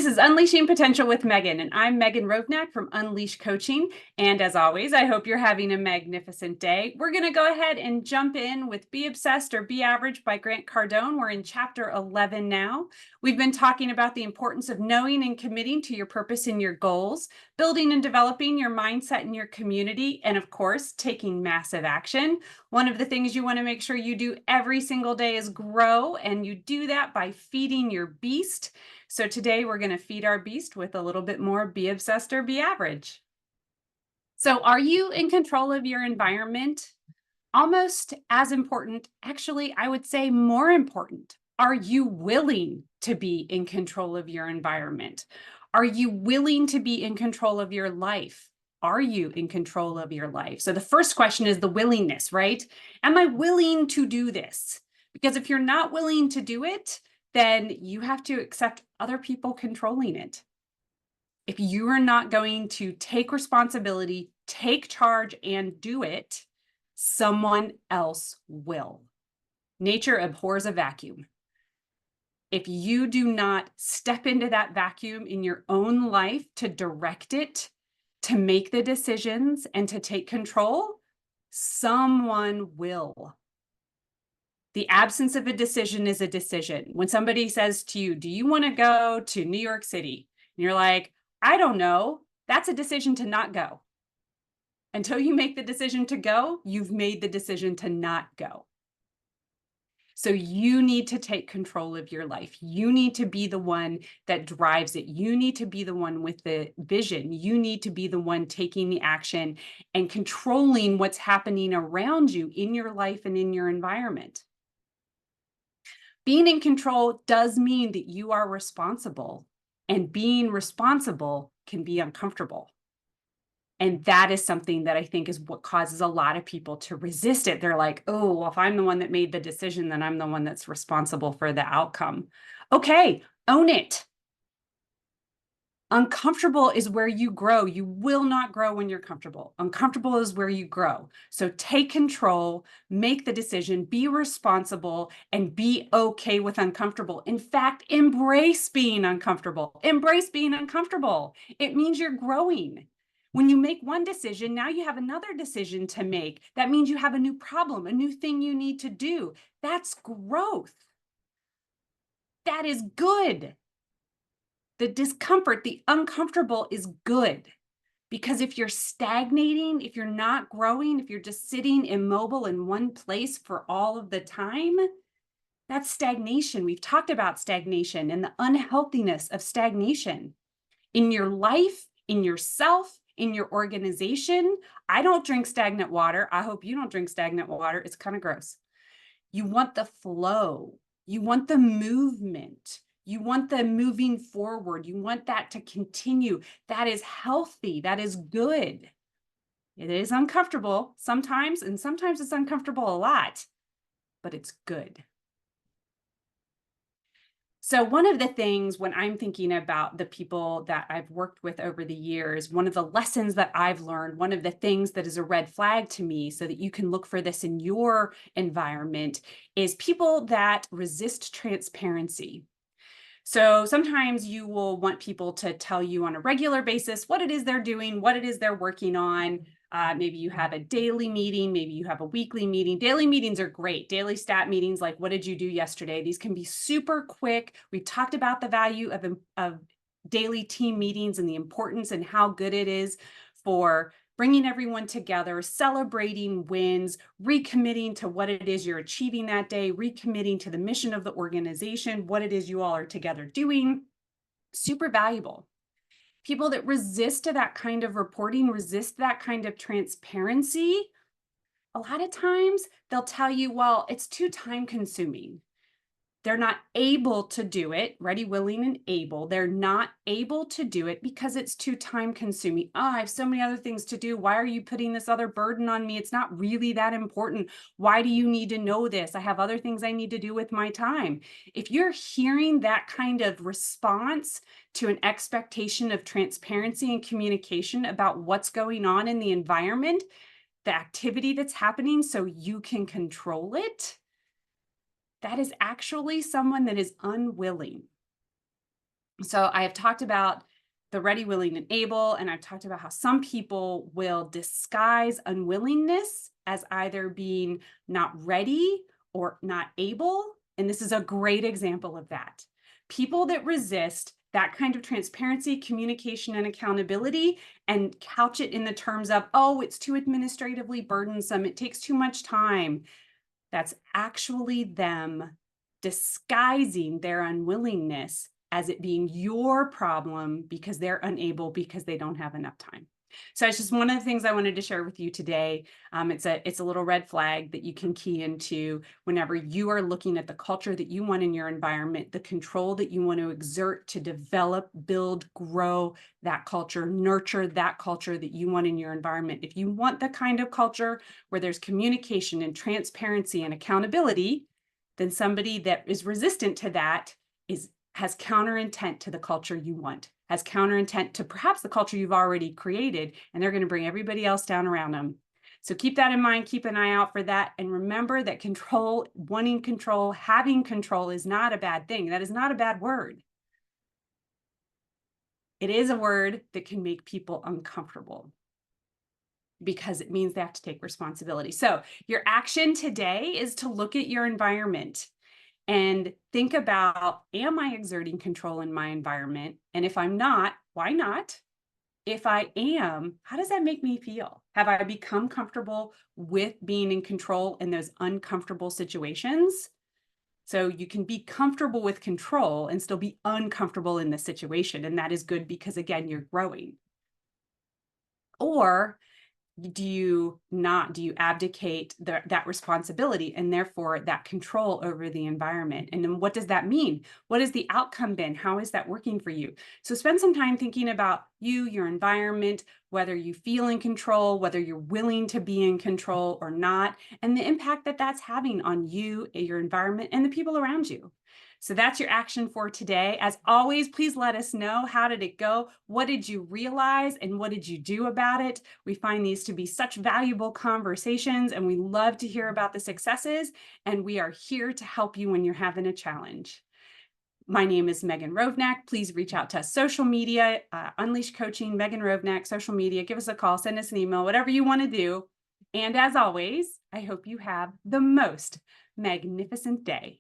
This is Unleashing Potential with Megan, and I'm Megan Rovnak from Unleash Coaching. And as always, I hope you're having a magnificent day. We're going to go ahead and jump in with Be Obsessed or Be Average by Grant Cardone. We're in chapter 11 now. We've been talking about the importance of knowing and committing to your purpose and your goals, building and developing your mindset and your community, and of course, taking massive action. One of the things you want to make sure you do every single day is grow, and you do that by feeding your beast. So today we're going to feed our beast with a little bit more Be Obsessed or Be Average. So are you in control of your environment? Almost as important, actually, I would say more important. Are you willing to be in control of your environment? Are you willing to be in control of your life? Are you in control of your life? So the first question is the willingness, right? Am I willing to do this? Because if you're not willing to do it, then you have to accept other people controlling it. If you are not going to take responsibility, take charge, and do it, someone else will. Nature abhors a vacuum. If you do not step into that vacuum in your own life to direct it, to make the decisions, and to take control, someone will. The absence of a decision is a decision. When somebody says to you, do you want to go to New York City? And you're like, I don't know. That's a decision to not go. Until you make the decision to go, you've made the decision to not go. So you need to take control of your life. You need to be the one that drives it. You need to be the one with the vision. You need to be the one taking the action and controlling what's happening around you in your life and in your environment. Being in control does mean that you are responsible, and being responsible can be uncomfortable. And that is something that I think is what causes a lot of people to resist it. They're like, oh, well, if I'm the one that made the decision, then I'm the one that's responsible for the outcome. Okay, own it. Uncomfortable is where you grow. You will not grow when you're comfortable. Uncomfortable is where you grow. So take control, make the decision, be responsible, and be okay with uncomfortable. In fact, embrace being uncomfortable. Embrace being uncomfortable. It means you're growing. When you make one decision, now you have another decision to make. That means you have a new problem, a new thing you need to do. That's growth. That is good. The discomfort, the uncomfortable is good, because if you're stagnating, if you're not growing, if you're just sitting immobile in one place for all of the time, that's stagnation. We've talked about stagnation and the unhealthiness of stagnation in your life, in yourself, in your organization. I don't drink stagnant water. I hope you don't drink stagnant water. It's kind of gross. You want the flow. You want the movement. You want the moving forward. You want that to continue. That is healthy. That is good. It is uncomfortable sometimes, and sometimes it's uncomfortable a lot, but it's good. So one of the things when I'm thinking about the people that I've worked with over the years, one of the lessons that I've learned, one of the things that is a red flag to me so that you can look for this in your environment, is people that resist transparency. So sometimes you will want people to tell you on a regular basis what it is they're doing, what it is they're working on. Maybe you have a daily meeting, maybe you have a weekly meeting. Daily meetings are great. Daily stat meetings, like what did you do yesterday? These can be super quick. We've talked about the value of daily team meetings and the importance and how good it is for bringing everyone together, celebrating wins, recommitting to what it is you're achieving that day, recommitting to the mission of the organization, what it is you all are together doing. Super valuable. People that resist to that kind of reporting, resist that kind of transparency, a lot of times they'll tell you, well, it's too time consuming. They're not able to do it, ready, willing, and able. They're not able to do it because it's too time consuming. Oh, I have so many other things to do. Why are you putting this other burden on me? It's not really that important. Why do you need to know this? I have other things I need to do with my time. If you're hearing that kind of response to an expectation of transparency and communication about what's going on in the environment, the activity that's happening so you can control it, that is actually someone that is unwilling. So I have talked about the ready, willing, and able, and I've talked about how some people will disguise unwillingness as either being not ready or not able. And this is a great example of that. People that resist that kind of transparency, communication, and accountability and couch it in the terms of, oh, it's too administratively burdensome, it takes too much time. That's actually them disguising their unwillingness as it being your problem because they're unable because they don't have enough time. So it's just one of the things I wanted to share with you today. It's a little red flag that you can key into whenever you are looking at the culture that you want in your environment, the control that you want to exert to develop, build, grow that culture, nurture that culture that you want in your environment. If you want the kind of culture where there's communication and transparency and accountability, then somebody that is resistant to that has counter intent to the culture you want, has counter intent to perhaps the culture you've already created, and they're going to bring everybody else down around them. So keep that in mind, keep an eye out for that. And remember that control, wanting control, having control is not a bad thing. That is not a bad word. It is a word that can make people uncomfortable because it means they have to take responsibility. So your action today is to look at your environment and think about, am I exerting control in my environment? And if I'm not, why not? If I am, how does that make me feel? Have I become comfortable with being in control in those uncomfortable situations? So you can be comfortable with control and still be uncomfortable in the situation. And that is good because, again, you're growing. Or do you abdicate that responsibility and therefore that control over the environment? And then what does that mean? What has the outcome been? How is that working for you? So spend some time thinking about you, your environment, whether you feel in control, whether you're willing to be in control or not, and the impact that that's having on you, your environment, and the people around you. So that's your action for today. As always, please let us know, how did it go? What did you realize and what did you do about it? We find these to be such valuable conversations and we love to hear about the successes, and we are here to help you when you're having a challenge. My name is Megan Rovnack. Please reach out to us, social media, Unleash Coaching, Megan Rovnack, social media, give us a call, send us an email, whatever you want to do. And as always, I hope you have the most magnificent day.